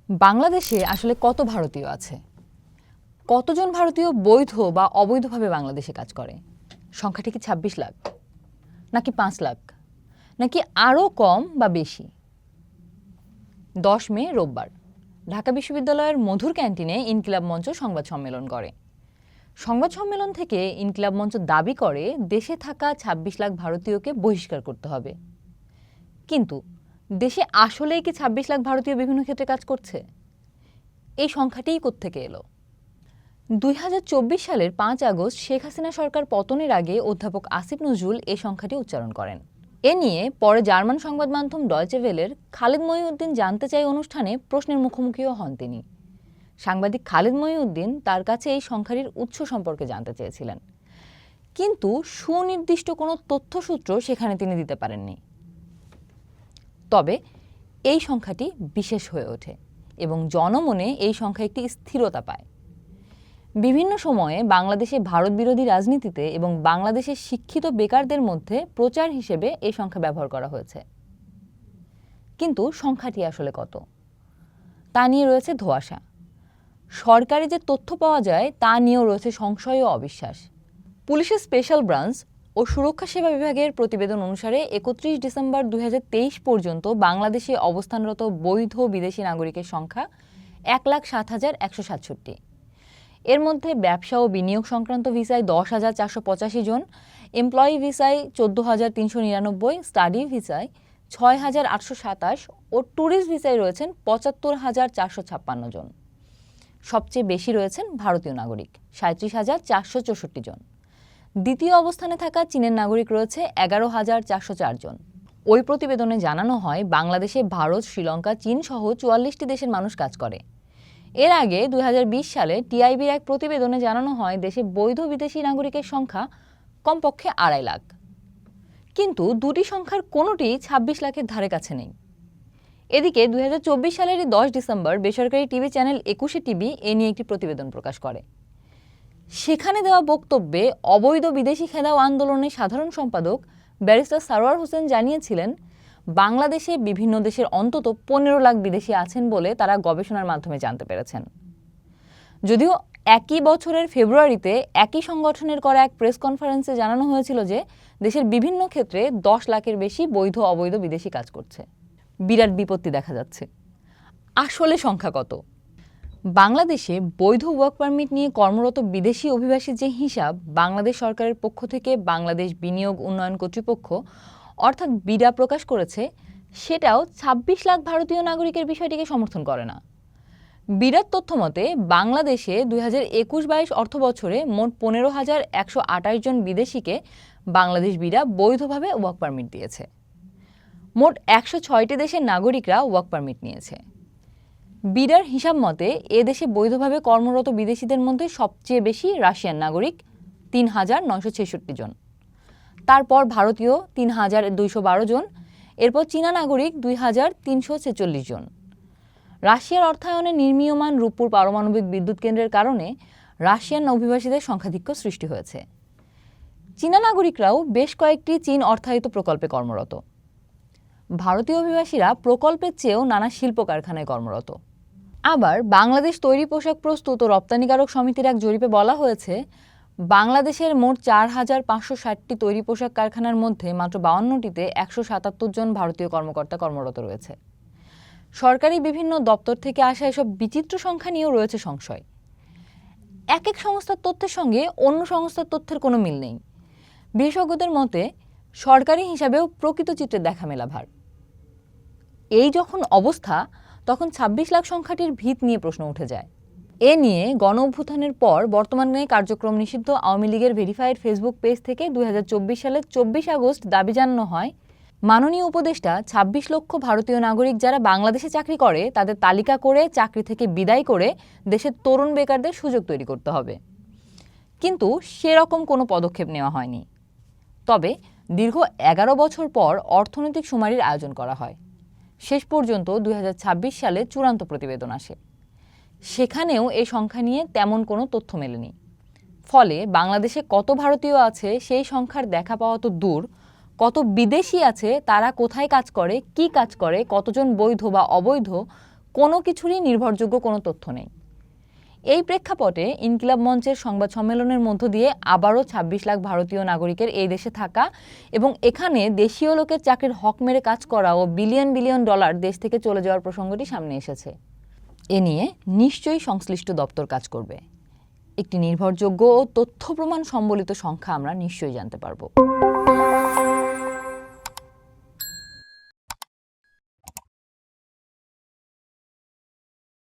বাংলাদেশে আসলে কত ভারতীয় আছে? কতজন ভারতীয় বৈধ বা অবৈধভাবে বাংলাদেশে কাজ করে? সংখ্যাটি কি ২৬ লাখ, নাকি ৫ লাখ, নাকি আরও কম বা বেশি? ১০ মে রোববার ঢাকা বিশ্ববিদ্যালয়ের মধুর ক্যান্টিনে ইনকিলাব মঞ্চ সংবাদ সম্মেলন করে। সংবাদ সম্মেলন থেকে ইনকিলাব মঞ্চ দাবি করে দেশে থাকা ২৬ লাখ ভারতীয়কে বহিষ্কার করতে হবে। কিন্তু দেশে আসলেই কি ২৬ লাখ ভারতীয় বিভিন্ন ক্ষেত্রে কাজ করছে? এই সংখ্যাটিই কোত্থেকে এলো? ২০২৪ সালের ৫ আগস্ট শেখ হাসিনা সরকার পতনের আগে অধ্যাপক আসিফ নজরুল এই সংখ্যাটি উচ্চারণ করেন। এ নিয়ে পরে জার্মান সংবাদ মাধ্যম ডয়চে ভেলের খালিদ মহিউদ্দিন জানতে চাই অনুষ্ঠানে প্রশ্নের মুখোমুখিও হন তিনি। সাংবাদিক খালিদ মহিউদ্দিন তার কাছে এই সংখ্যাটির উৎস সম্পর্কে জানতে চেয়েছিলেন, কিন্তু সুনির্দিষ্ট কোনো তথ্যসূত্র সেখানে তিনি দিতে পারেননি। তবে এই সংখ্যাটি বিশেষ হয়ে ওঠে এবং জনমনে এই সংখ্যা একটি স্থিরতা পায়। বিভিন্ন সময়ে বাংলাদেশে ভারত বিরোধী রাজনীতিতে এবং বাংলাদেশের শিক্ষিত বেকারদের মধ্যে প্রচার হিসেবে এই সংখ্যা ব্যবহার করা হয়েছে। কিন্তু সংখ্যাটি আসলে কত তা নিয়ে রয়েছে ধোঁয়াশা। সরকারি যে তথ্য পাওয়া যায় তা নিয়েও রয়েছে সংশয় ও অবিশ্বাস। পুলিশের স্পেশাল ব্রাঞ্চ ও সুরক্ষা সেবা বিভাগের প্রতিবেদন অনুসারে ৩১ ডিসেম্বর ২০২৩ পর্যন্ত বাংলাদেশে অবস্থানরত বৈধ বিদেশি নাগরিকের সংখ্যা ১,০৭,১৬৭। এর মধ্যে ব্যবসা ও বিনিয়োগ সংক্রান্ত ভিসায় ১০,৪৮৫ জন, এমপ্লয়ি ভিসায় ১৪,৩৯৯, স্টাডি ভিসায় ৬,৮২৭ ও ট্যুরিস্ট ভিসায় রয়েছেন ৭৫,৪৫৬ জন। সবচেয়ে বেশি রয়েছেন ভারতীয় নাগরিক ৩৭,৪৬৪ জন। দ্বিতীয় অবস্থানে থাকা চীনের নাগরিক রয়েছে ১১,৪০৪ জন। ওই প্রতিবেদনে জানানো হয় বাংলাদেশে ভারত, শ্রীলঙ্কা, চীন সহ ৪৪টি দেশের মানুষ কাজ করে। এর আগে ২০২০ সালে টিআইবির এক প্রতিবেদনে জানানো হয় দেশে বৈধ বিদেশি নাগরিকের সংখ্যা কমপক্ষে ২.৫ লাখ। কিন্তু দুটি সংখ্যার কোনোটি ২৬ লাখের ধারে কাছে নেই। এদিকে ২০২৪ সালের ১০ ডিসেম্বর বেসরকারি টিভি চ্যানেল ২১ টিভি এ নিয়ে একটি প্রতিবেদন প্রকাশ করে। সেখানে দেওয়া বক্তব্যে অবৈধ বিদেশি খেদাও আন্দোলনের সাধারণ সম্পাদক ব্যারিস্টার সারোয়ার হোসেন জানিয়েছিলেন, বাংলাদেশে বিভিন্ন দেশের অন্তত ১৫ লাখ বিদেশি আছেন বলে তারা গবেষণার মাধ্যমে জানতে পেরেছেন। যদিও একই বছরের ফেব্রুয়ারিতে একই সংগঠনের করা এক প্রেস কনফারেন্সে জানানো হয়েছিল যে দেশের বিভিন্ন ক্ষেত্রে ১০ লাখের বেশি বৈধ অবৈধ বিদেশি কাজ করছে। বিরাট বিপত্তি দেখা যাচ্ছে। আসলে সংখ্যা কত? বাংলাদেশে বৈধ ওয়ার্ক পারমিট নিয়ে কর্মরত বিদেশি অভিবাসীর যে হিসাব বাংলাদেশ সরকারের পক্ষ থেকে বাংলাদেশ বিনিয়োগ উন্নয়ন কর্তৃপক্ষ অর্থাৎ বিডা প্রকাশ করেছে, সেটাও ২৬ লাখ ভারতীয় নাগরিকের বিষয়টিকে সমর্থন করে না। বিডার তথ্য মতে বাংলাদেশে ২০২১-২২ অর্থবছরে মোট ১৫,১২৮ জন বিদেশিকে বাংলাদেশ বিডা বৈধভাবে ওয়ার্ক পারমিট দিয়েছে। মোট ১০৬টি দেশের নাগরিকরা ওয়ার্ক পারমিট নিয়েছে। বিডার হিসাব মতে এদেশে বৈধভাবে কর্মরত বিদেশিদের মধ্যে সবচেয়ে বেশি রাশিয়ান নাগরিক ৩,৯৬৬ জন, তারপর ভারতীয় ৩,২১২ জন, এরপর চীনা নাগরিক ২,৩৪৬ জন। রাশিয়ার অর্থায়নে নির্মীয়মান রূপপুর পারমাণবিক বিদ্যুৎ কেন্দ্রের কারণে রাশিয়ান অভিবাসীদের সংখ্যাধিক্য সৃষ্টি হয়েছে। চীনা নাগরিকরাও বেশ কয়েকটি চীন অর্থায়িত প্রকল্পে কর্মরত। ভারতীয় অভিবাসীরা প্রকল্পের চেয়েও নানা শিল্প কারখানায় কর্মরত। আবার বাংলাদেশ তৈরি পোশাক প্রস্তুত ও রপ্তানিকারক সমিতির এক জরিপে বলা হয়েছে, বাংলাদেশের মোট ৪,৫৬০টি তৈরি পোশাক কারখানার মধ্যে মাত্র ৫২টিতে ১৭৭ জন ভারতীয় কর্মকর্তা কর্মরত রয়েছে। সরকারি বিভিন্ন দপ্তর থেকে আসা এসব বিচিত্র সংখ্যা নিয়েও রয়েছে সংশয়। এক এক সংস্থার তথ্যের সঙ্গে অন্য সংস্থার তথ্যের কোনো মিল নেই। বিশেষজ্ঞদের মতে সরকারি হিসাবেও প্রকৃত চিত্রে দেখা মেলা ভার। এই যখন অবস্থা, তখন ২৬ লাখ সংখ্যাটির ভিত নিয়ে প্রশ্ন উঠে যায়। এ নিয়ে গণ অভ্যুত্থানের পর বর্তমানে কার্যক্রম নিষিদ্ধ আওয়ামী লীগের ভেরিফাইড ফেসবুক পেজ থেকে ২০২৪ সালের ২৪ আগস্ট দাবি জানানো হয়, মাননীয় উপদেষ্টা ২৬ লক্ষ ভারতীয় নাগরিক যারা বাংলাদেশে চাকরি করে তাদের তালিকা করে চাকরি থেকে বিদায় করে দেশের তরুণ বেকারদের সুযোগ তৈরি করতে হবে। কিন্তু সেরকম কোনো পদক্ষেপ নেওয়া হয়নি। তবে দীর্ঘ ১১ বছর পর অর্থনৈতিক শুমারির আয়োজন করা হয়। শেষ পর্যন্ত ২০২৬ সালে চূড়ান্ত প্রতিবেদন আসে। সেখানেও এই সংখ্যা নিয়ে তেমন কোনো তথ্য মেলেনি। ফলে বাংলাদেশে কত ভারতীয় আছে সেই সংখ্যার দেখা পাওয়া তো দূর, কত বিদেশি আছে, তারা কোথায় কাজ করে, কি কাজ করে, কতজন বৈধ বা অবৈধ, কোনো কিছুরই নির্ভরযোগ্য কোনো তথ্য নেই। এই প্রেক্ষাপটে ইনকিলাব মঞ্চের সংবাদ সম্মেলনের মধ্য দিয়ে আবারও ২৬ লাখ ভারতীয় নাগরিকের এই দেশে থাকা এবং এখানে দেশীয় লোকের চাকরির হক মেরে কাজ করা ও বিলিয়ন বিলিয়ন ডলার দেশ থেকে চলে যাওয়ার প্রসঙ্গটি সামনে এসেছে। এ নিয়ে নিশ্চয়ই সংশ্লিষ্ট দপ্তর কাজ করবে। একটি নির্ভরযোগ্য ও তথ্য প্রমাণ সম্বলিত সংখ্যা আমরা নিশ্চয়ই জানতে পারব।